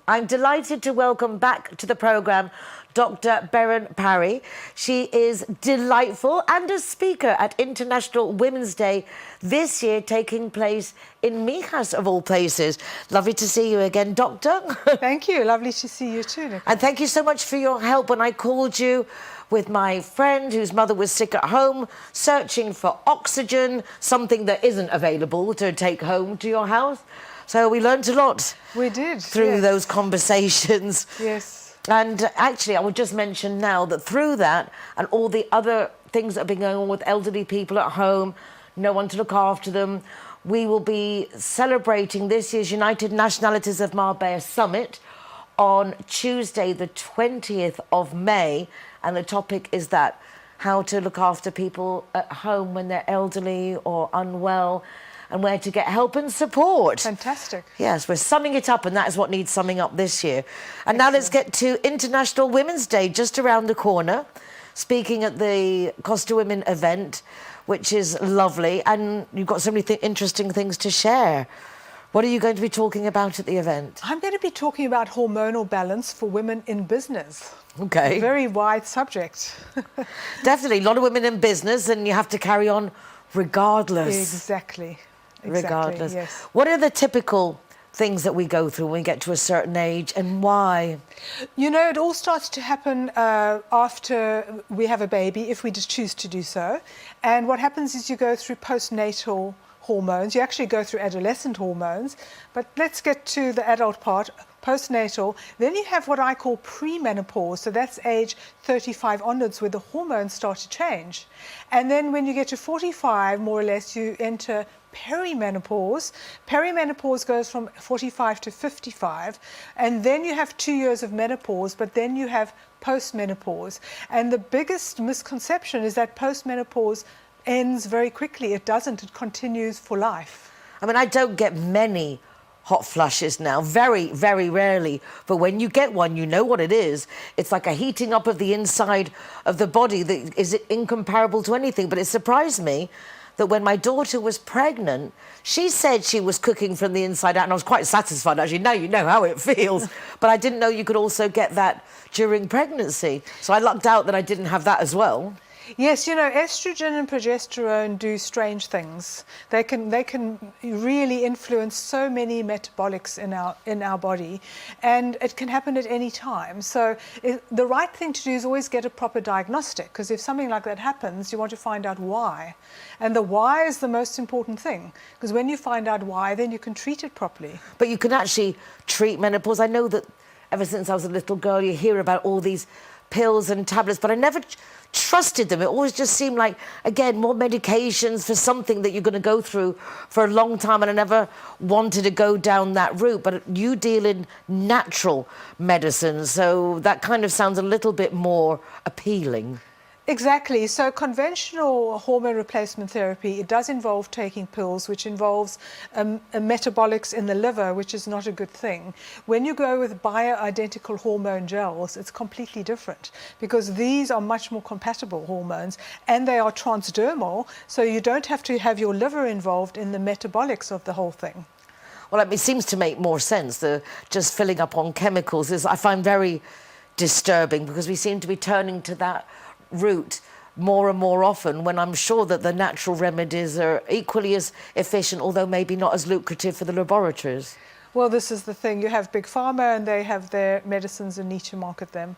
I'm delighted to welcome back to the programme Dr. Beren Parry. She is delightful and a speaker at International Women's Day this year, taking place in Mijas, of all places. Lovely to see you again, Doctor. Thank you. Lovely to see you too, Nicole. And thank you so much for your help when I called you with my friend whose mother was sick at home, searching for oxygen, something that isn't available to take home to your house. So we learned a lot. We did. Through those conversations. Yes. And actually, I would just mention now that through that and all the other things that have been going on with elderly people at home, no one to look after them, we will be celebrating this year's United Nationalities of Marbella Summit on Tuesday, the 20th of May. And the topic is that, how to look after people at home when they're elderly or unwell, and where to get help and support. Fantastic. Yes, we're summing it up, and that is what needs summing up this year. And now let's get to International Women's Day, just around the corner, speaking at the Costa Women event, which is lovely, and you've got so many interesting things to share. What are you going to be talking about at the event? I'm going to be talking about hormonal balance for women in business. Okay. A very wide subject. Definitely, a lot of women in business, and you have to carry on regardless. Exactly. Regardless. Yes. What are the typical things that we go through when we get to a certain age, and why? You know, it all starts to happen after we have a baby, if we just choose to do so. And what happens is you go through postnatal hormones. You actually go through adolescent hormones. But let's get to the adult part. Postnatal, then you have what I call premenopause, so that's age 35 onwards, where the hormones start to change. And then when you get to 45, more or less, you enter perimenopause. Perimenopause goes from 45 to 55, and then you have 2 years of menopause, but then you have postmenopause. And the biggest misconception is that postmenopause ends very quickly. It doesn't. It continues for life. I mean, I don't get many hot flushes now, very, very rarely. But when you get one, you know what it is. It's like a heating up of the inside of the body that is incomparable to anything. But it surprised me that when my daughter was pregnant, she said she was cooking from the inside out, and I was quite satisfied, actually. Now you know how it feels. But I didn't know you could also get that during pregnancy. So I lucked out that I didn't have that as well. Yes, you know, estrogen and progesterone do strange things. They can really influence so many metabolics in our body, and it can happen at any time. So the right thing to do is always get a proper diagnostic, because if something like that happens, you want to find out why. And the why is the most important thing, because when you find out why, then you can treat it properly. But you can actually treat menopause. I know that ever since I was a little girl, you hear about all these pills and tablets, but I never trusted them. It always just seemed like, again, more medications for something that you're going to go through for a long time, and I never wanted to go down that route. But you deal in natural medicine, so that kind of sounds a little bit more appealing. Exactly. So conventional hormone replacement therapy, it does involve taking pills, which involves metabolics in the liver, which is not a good thing. When you go with bioidentical hormone gels, it's completely different, because these are much more compatible hormones, and they are transdermal, so you don't have to have your liver involved in the metabolics of the whole thing. Well, it seems to make more sense. The just filling up on chemicals is, I find, very disturbing, because we seem to be turning to that route more and more often, when I'm sure that the natural remedies are equally as efficient, although maybe not as lucrative for the laboratories. Well, this is the thing. You have Big Pharma, and they have their medicines and need to market them.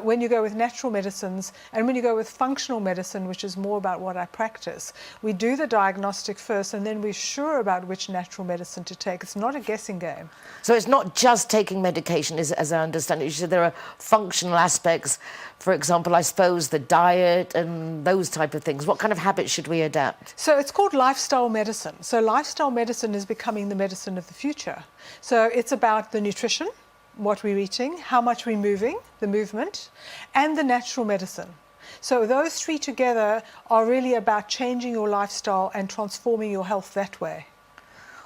When you go with natural medicines, and when you go with functional medicine, which is more about what I practice, we do the diagnostic first, and then we're sure about which natural medicine to take. It's not a guessing game. So it's not just taking medication, as I understand it. You said there are functional aspects. For example, I suppose the diet and those type of things. What kind of habits should we adapt? So it's called lifestyle medicine. So lifestyle medicine is becoming the medicine of the future. So it's about the nutrition, what we're eating, how much we're moving, the movement, and the natural medicine. So those three together are really about changing your lifestyle and transforming your health that way.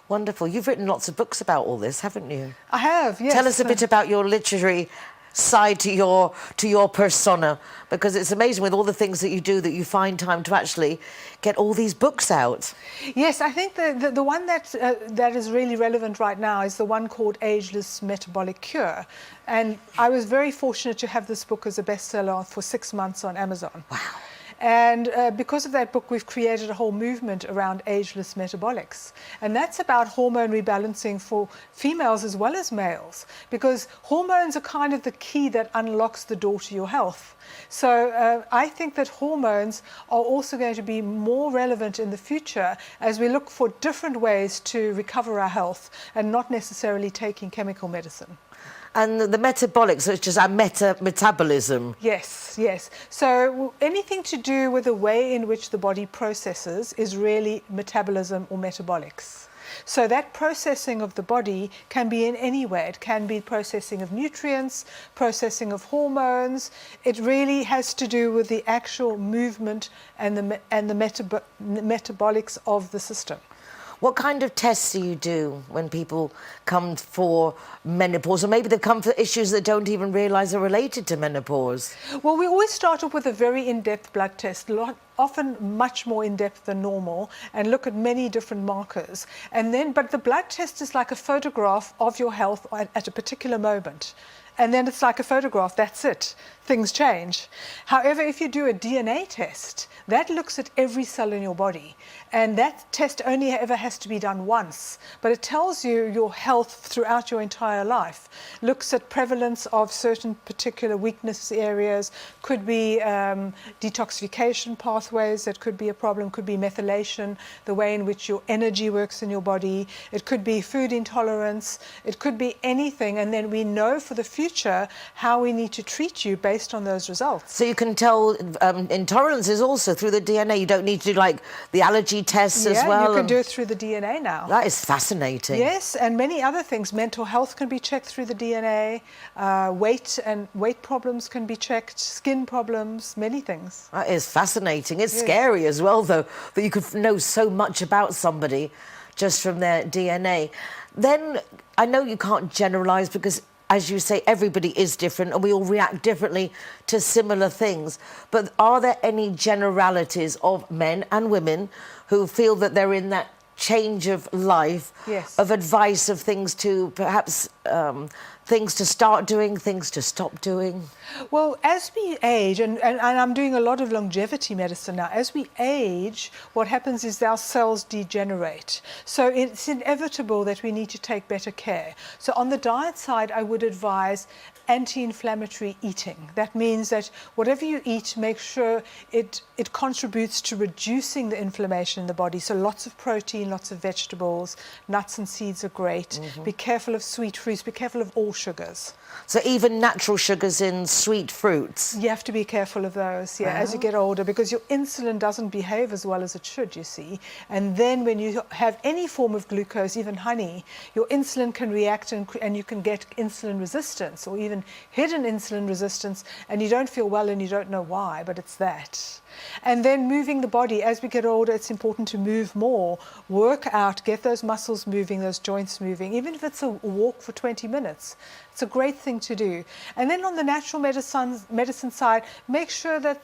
Wonderful. You've written lots of books about all this, haven't you? I have, yes. Tell us a bit about your literary side to your persona, because it's amazing with all the things that you do that you find time to actually get all these books out. Yes, I think the one that is really relevant right now is the one called Ageless Metabolic Cure. And I was very fortunate to have this book as a bestseller for 6 months on Amazon. Wow. And because of that book, we've created a whole movement around ageless metabolics. And that's about hormone rebalancing for females as well as males, because hormones are kind of the key that unlocks the door to your health. So I think that hormones are also going to be more relevant in the future as we look for different ways to recover our health and not necessarily taking chemical medicine. And the metabolics, so it's just our metabolism. Yes, yes. So anything to do with the way in which the body processes is really metabolism or metabolics. So that processing of the body can be in any way. It can be processing of nutrients, processing of hormones. It really has to do with the actual movement and the metabolics of the system. What kind of tests do you do when people come for menopause? Or maybe they come for issues that don't even realise are related to menopause. Well, we always start off with a very in-depth blood test, often much more in-depth than normal, and look at many different markers. And then, but the blood test is like a photograph of your health at a particular moment. And then it's like a photograph, that's it. Things change. However, if you do a DNA test, that looks at every cell in your body. And that test only ever has to be done once. But it tells you your health throughout your entire life. Looks at prevalence of certain particular weakness areas. Could be detoxification pathways that could be a problem. Could be methylation, the way in which your energy works in your body. It could be food intolerance. It could be anything. And then we know for the future how we need to treat you based on those results. So you can tell intolerances also through the DNA. You don't need to do like the allergy tests as well. Yeah, you can do it through the DNA now. That is fascinating. Yes, and many other things. Mental health can be checked through the DNA. Weight problems can be checked. Skin problems, many things. That is fascinating. It's scary as well, though, that you could know so much about somebody just from their DNA. Then I know you can't generalise because, as you say, everybody is different and we all react differently to similar things. But are there any generalities of men and women who feel that they're in that change of life, of advice of things to perhaps things to start doing, things to stop doing? Well, as we age, and I'm doing a lot of longevity medicine now, as we age, what happens is our cells degenerate. So it's inevitable that we need to take better care. So on the diet side, I would advise anti-inflammatory eating. That means that whatever you eat, make sure it contributes to reducing the inflammation in the body. So lots of protein, lots of vegetables, nuts and seeds are great. Be careful of sweet fruits, be careful of all sugars. So even natural sugars in sweet fruits? You have to be careful of those, as you get older, because your insulin doesn't behave as well as it should, you see. And then when you have any form of glucose, even honey, your insulin can react and you can get insulin resistance or even hidden insulin resistance, and you don't feel well and you don't know why, but it's that. And then moving the body. As we get older, it's important to move more, work out, get those muscles moving, those joints moving, even if it's a walk for 20 minutes. It's a great thing to do. And then on the natural medicine side, make sure that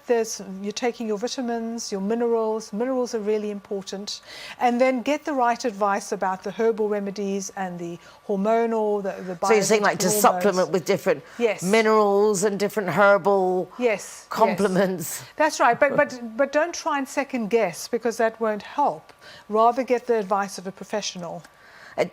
you're taking your vitamins, your minerals. Minerals are really important. And then get the right advice about the herbal remedies and the hormonal, the So you're saying like to hormones. supplement with different minerals and different herbal complements. That's right, but don't try and second guess, because that won't help. Rather get the advice of a professional.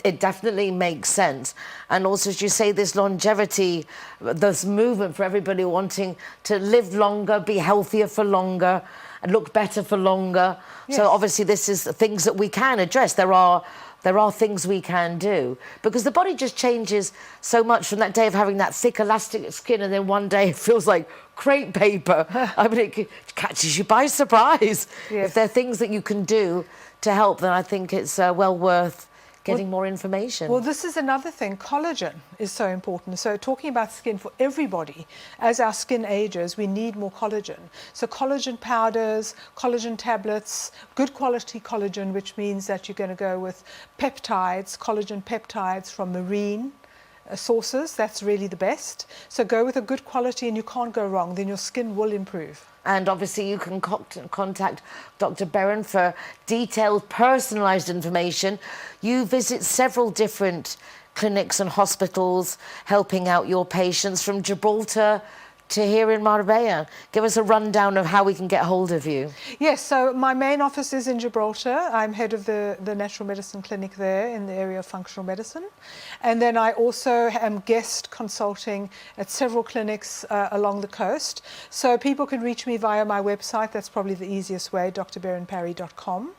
It definitely makes sense. And also, as you say, this longevity, this movement for everybody wanting to live longer, be healthier for longer, and look better for longer. So obviously this is things that we can address. There are things we can do, because the body just changes so much from that day of having that thick elastic skin, and then one day it feels like crepe paper. I mean, it catches you by surprise. If there are things that you can do to help, then I think it's well worth getting more information. Well, this is another thing. Collagen is so important. So talking about skin for everybody, as our skin ages, we need more collagen. So collagen powders, collagen tablets, good quality collagen, which means that you're going to go with peptides, collagen peptides from marine sources. That's really the best. So go with a good quality and you can't go wrong. Then your skin will improve. And obviously you can contact Dr. Beran for detailed, personalised information. You visit several different clinics and hospitals helping out your patients from Gibraltar to here in Marbella. Give us a rundown of how we can get hold of you. Yes, so my main office is in Gibraltar. I'm head of the natural medicine clinic there in the area of functional medicine. And then I also am guest consulting at several clinics along the coast. So people can reach me via my website. That's probably the easiest way, drberanparry.com.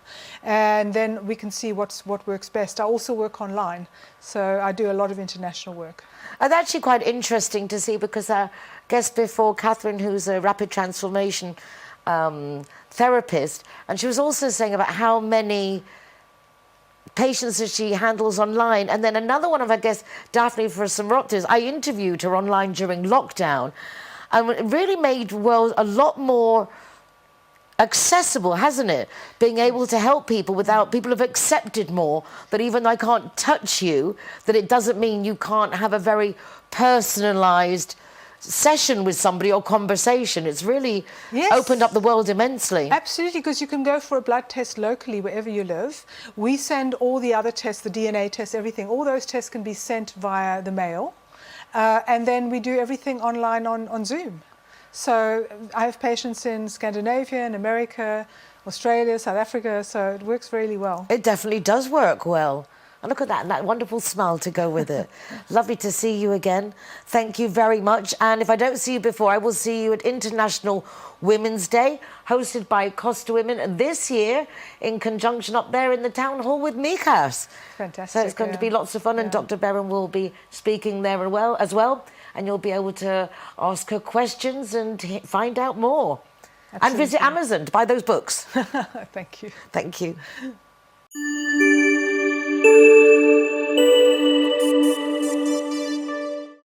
And then we can see what works best. I also work online, so I do a lot of international work. It's actually quite interesting to see because our guest before, Catherine, who's a rapid transformation therapist, and she was also saying about how many patients that she handles online. And then another one of our guests, Daphne for some Raptors, I interviewed her online during lockdown, and it really made the world a lot more accessible, hasn't it? Being able to help people without, people have accepted more that even though I can't touch you, that it doesn't mean you can't have a very personalised session with somebody or conversation. It's really opened up the world immensely. Absolutely, because you can go for a blood test locally wherever you live. We send all the other tests, the DNA tests, everything. All those tests can be sent via the mail. And then we do everything online on Zoom. So I have patients in Scandinavia, in America, Australia, South Africa, so it works really well. It definitely does work well. And look at that, and that wonderful smile to go with it. Lovely to see you again. Thank you very much. And if I don't see you before, I will see you at International Women's Day, hosted by Costa Women this year in conjunction up there in the town hall with Mikas. Fantastic. So it's going to be lots of fun, and Dr. Beran will be speaking there as well. And you'll be able to ask her questions and find out more. Absolutely. And visit Amazon to buy those books. Thank you. Thank you.